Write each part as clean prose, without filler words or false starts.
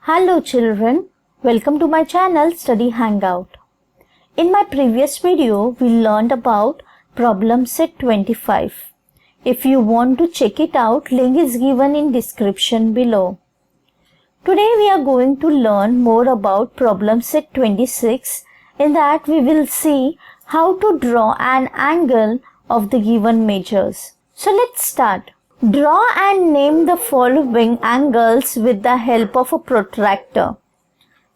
Hello children, welcome to my channel Study Hangout. In my previous video, we learned about problem set 25. If you want to check it out, link is given in description below. Today we are going to learn more about problem set 26. In that we will see how to draw an angle of the given measures. So let's start. Draw and name the following angles with the help of a protractor.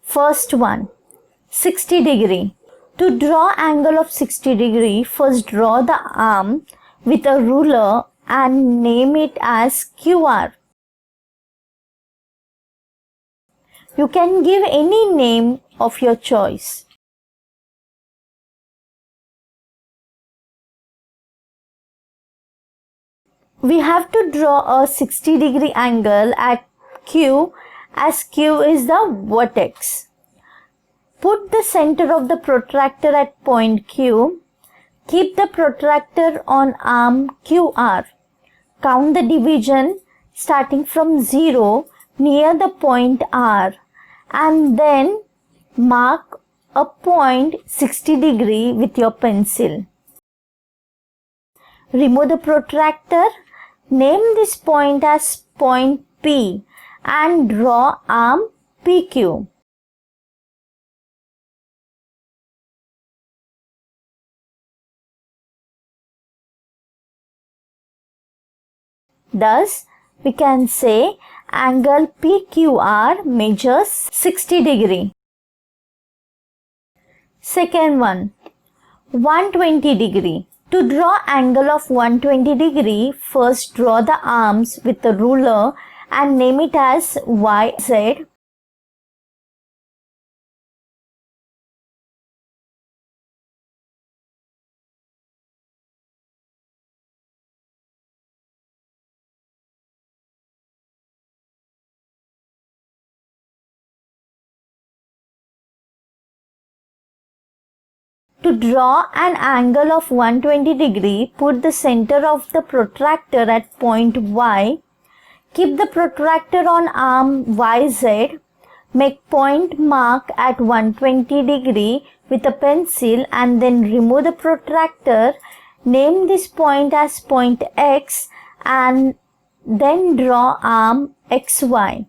First one, 60 degree. To draw angle of 60 degree, first draw the arm with a ruler and name it as QR. You can give any name of your choice. We have to draw a 60 degree angle at Q, as Q is the vertex. Put the center of the protractor at point Q. Keep the protractor on arm QR. Count the division starting from 0 near the point R and then mark a point 60 degree with your pencil. Remove the protractor. Name this point as point P and draw arm PQ. Thus, we can say angle PQR measures 60 degree. Second one, 120 degree. To draw angle of 120 degree, first draw the arms with a ruler and name it as YZ. To draw an angle of 120 degree, put the center of the protractor at point Y. Keep the protractor on arm YZ. Make point mark at 120 degree with a pencil and then remove the protractor. Name this point as point X and then draw arm XY.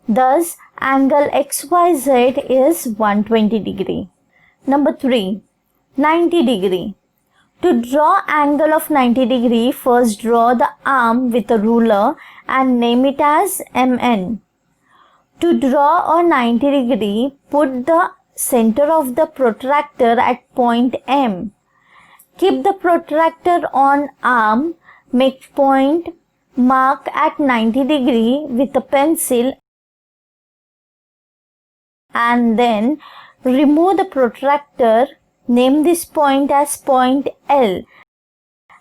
Thus, angle XYZ is 120 degree. Number 3, 90 degree. To draw angle of 90 degree, first draw the arm with a ruler and name it as MN. To draw a 90 degree, put the center of the protractor at point M. Keep the protractor on arm, make point mark at 90 degree with a pencil and then remove the protractor. Name this point as point L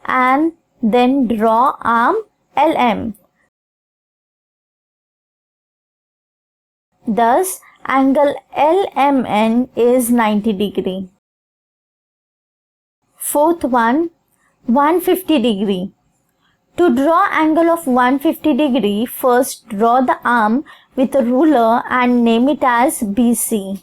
and then draw arm LM. Thus, angle LMN is 90 degree. Fourth one, 150 degree. To draw angle of 150 degree, first draw the arm with a ruler and name it as BC.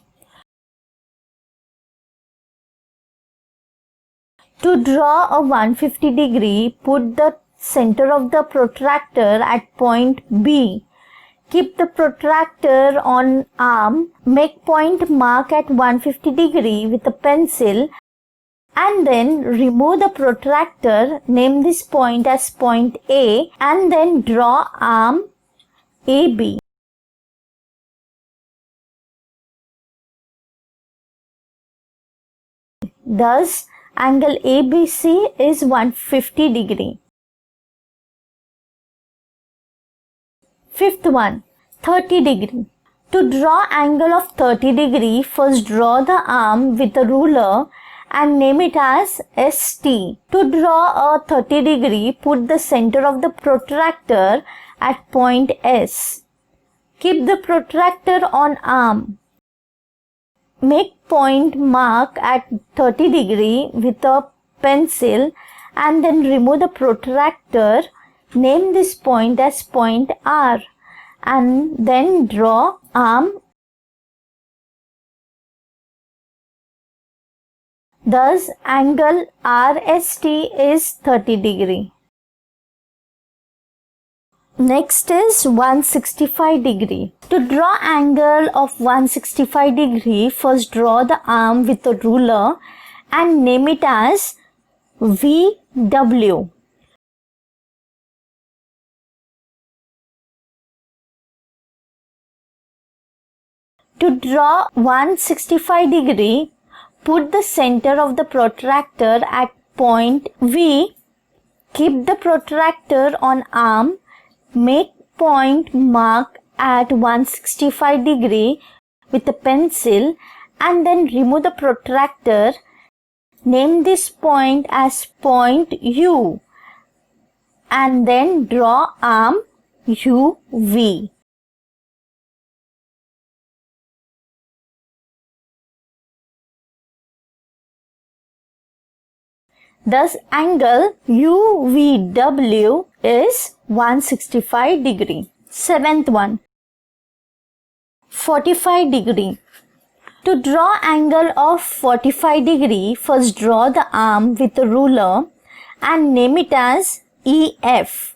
To draw a 150 degree, put the center of the protractor at point B. Keep the protractor on arm, make point mark at 150 degree with a pencil and then remove the protractor. Name this point as point A and then draw arm AB. Thus, angle ABC is 150 degree. Fifth one, 30 degree. To draw angle of 30 degree, first draw the arm with a ruler and name it as ST. To draw a 30 degree, put the center of the protractor at point S. Keep the protractor on arm. Make point mark at 30 degree with a pencil and then remove the protractor. Name this point as point R and then draw arm. Thus, angle RST is 30 degree. Next is 165 degree. To draw angle of 165 degree, first draw the arm with a ruler and name it as VW. To draw 165 degree, put the center of the protractor at point V. Keep the protractor on arm. Make point mark at 165 degree with a pencil and then remove the protractor. Name this point as point U and then draw arm UV. Thus, angle UVW is 165 degree. Seventh one, 45 degree. To draw angle of 45 degree, first draw the arm with a ruler and name it as EF.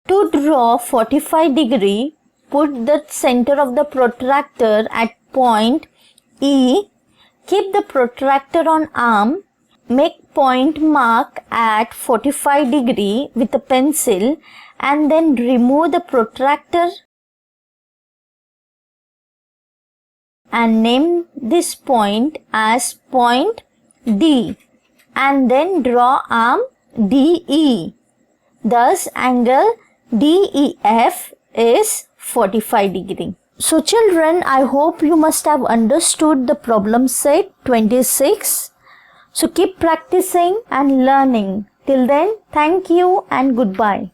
To draw 45 degree, put the center of the protractor at point E. Keep the protractor on arm. Make point mark at 45 degree with a pencil and then remove the protractor and name this point as point D and then draw arm DE. Thus, angle DEF is 45 degree. So children, I hope you must have understood the problem set 26. So keep practicing and learning. Till then, thank you and goodbye.